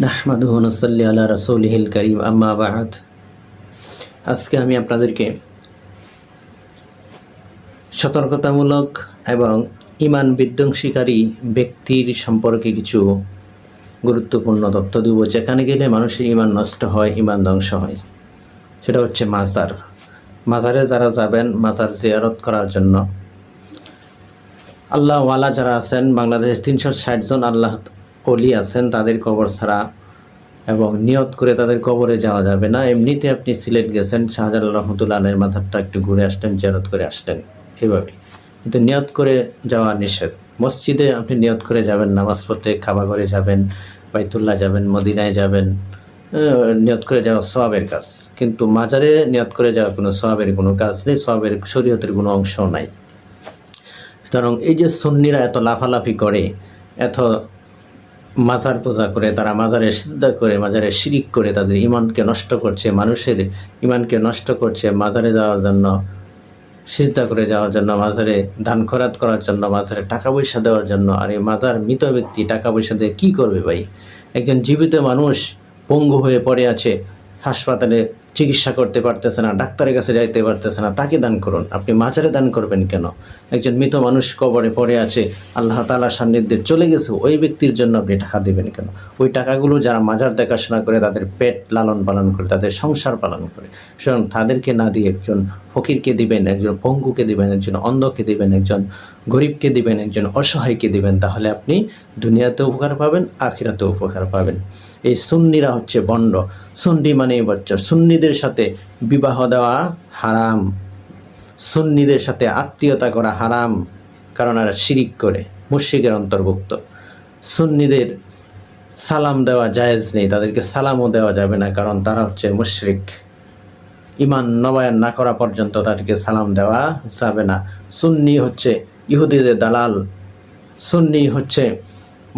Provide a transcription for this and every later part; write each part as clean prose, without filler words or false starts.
নাহমাদুহু ওয়া নুসাল্লি আলা রাসূলিহিল কারীম আম্মা বা'দ। আজকে আমি আপনাদেরকে সতর্কতামূলক এবং ঈমান বিধ্বংসীকারী ব্যক্তির সম্পর্কে কিছু গুরুত্বপূর্ণ তথ্য দেব, যেখানে গেলে মানুষের ঈমান নষ্ট হয়, ঈমান ধ্বংস হয়। সেটা হচ্ছে মাজার। মাজারে যারা যাবেন মাজার জিয়ারত করার জন্য, আল্লাহ ওয়ালা যারা আছেন, বাংলাদেশ 360 জন আল্লাহ ওলি আছেন, তাদের কবর ছাড়া এবং নিয়ত করে তাদের কবরে যাওয়া যাবে না। এমনিতে আপনি সিলেট গেছেন, শাহজালাল রহমতুল্লাহ আলাইহির মাজারটা একটু ঘুরে আসলেন, জিয়ারত করে আসলেন, এভাবে। কিন্তু নিয়ত করে যাওয়া নিষেধ। মসজিদে আপনি নিয়ত করে যাবেন, নামাজ পড়তে কাবা ঘরে যাবেন, বাইতুল্লাহ যাবেন, মদিনায় যাবেন, নিয়ত করে যাওয়া সওয়াবের কাজ। কিন্তু মাজারে নিয়ত করে যাওয়া কোনো সওয়াবের কোনো কাজ নেই, সওয়াবের শরীয়তের কোনো অংশ নাই। সুতরাং এই যে সুন্নিরা এত লাফালাফি করে, এত মাজার পূজা করে, তারা মাজারে সিজদা করে, মাজারে শিরিক করে তাদের ঈমানকে নষ্ট করছে, মানুষের ঈমানকে নষ্ট করছে। মাজারে যাওয়ার জন্য, সিজদা করে যাওয়ার জন্য, মাজারে দান খয়রাত করার জন্য, মাজারে টাকা পয়সা দেওয়ার জন্য। আর এই মাজার মৃত ব্যক্তি টাকা পয়সা দিয়ে কী করবে ভাই? একজন জীবিত মানুষ পঙ্গু হয়ে পড়ে আছে, হাসপাতালে চিকিৎসা করতে পারতেছে না, ডাক্তারের কাছে যাইতে পারতেছে না, তাকে দান করুন। আপনি মাজারে দান করবেন কেন? একজন মৃত মানুষ কবরে পড়ে আছে, আল্লাহ তাআলার সান্নিধ্যে চলে গেছে, ওই ব্যক্তির জন্য আপনি টাকা দেবেন কেন? ওই টাকাগুলো যারা মাজার দেখাশোনা করে, তাদের পেট লালন পালন করে, তাদের সংসার পালন করে, সুতরাং তাদেরকে না দিয়ে একজন ফকিরকে দিবেন, একজন পঙ্গুকে দিবেন, একজন অন্ধকে দিবেন, একজন গরিবকে দিবেন, একজন অসহায়কে দিবেন। তাহলে আপনি দুনিয়াতেও উপকার পাবেন, আখিরাতেও উপকার পাবেন। এই সুন্নিরা হচ্ছে বন্ড। সুন্নি মানে বচ্চা। সুন্নিদের সাথে বিবাহ দেওয়া হারাম, সুন্নিদের সাথে আত্মীয়তা করা হারাম, কারণ এরা শিরিক করে, মুশরিকের অন্তর্ভুক্ত। সুন্নিদের সালাম দেওয়া জায়েজ নেই, তাদেরকে সালামও দেওয়া যাবে না, কারণ তারা হচ্ছে মুশরিক। ঈমান নবায়ন না করা পর্যন্ত তাদেরকে সালাম দেওয়া যাবে না। সুন্নি হচ্ছে ইহুদিদের দালাল, সুন্নি হচ্ছে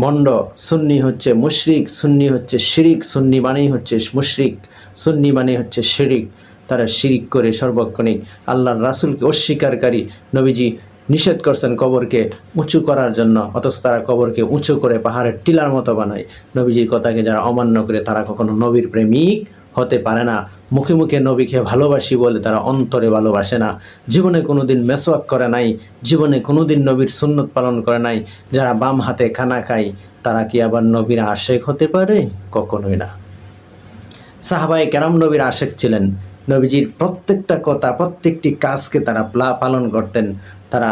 মন্ড, সুন্নি হচ্ছে মুশরিক, সুন্নি হচ্ছে শিরিক। সুন্নি মানেই হচ্ছে মুশরিক, সুন্নি মানে হচ্ছে শিরিক। তারা শিরিক করে সর্বক্ষণিক আল্লাহর রাসূলকে অস্বীকারী। নবীজি নিষেধ করছেন কবরকে উঁচু করার জন্য, অথচ তারা কবরকে উঁচু করে পাহাড়ের টিলার মতো বানায়। নবীজির কথাকে যারা অমান্য করে, তারা কখনো নবীর প্রেমিক হতে পারে না। মুখে মুখে নবীকে ভালোবাসি বলে তারা অন্তরে ভালোবাসে না। জীবনে কোনোদিন মেসওয়াক করে নাই, জীবনে কোনোদিন নবীর সুন্নত পালন করে নাই। যারা বাম হাতে খানা খায়, তারা কি আবার নবীর আশেক হতে পারে? কখনোই না। সাহাবায়ে কেরাম নবীর আশেক ছিলেন। নবীজির প্রত্যেকটা কথা, প্রত্যেকটি কাজকে তারা পালন করতেন, তারা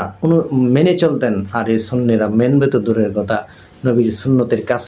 মেনে চলতেন। আর এই সুন্নিরা মেনবে তো দূরের কথা, নবীর সুন্নতের কাজ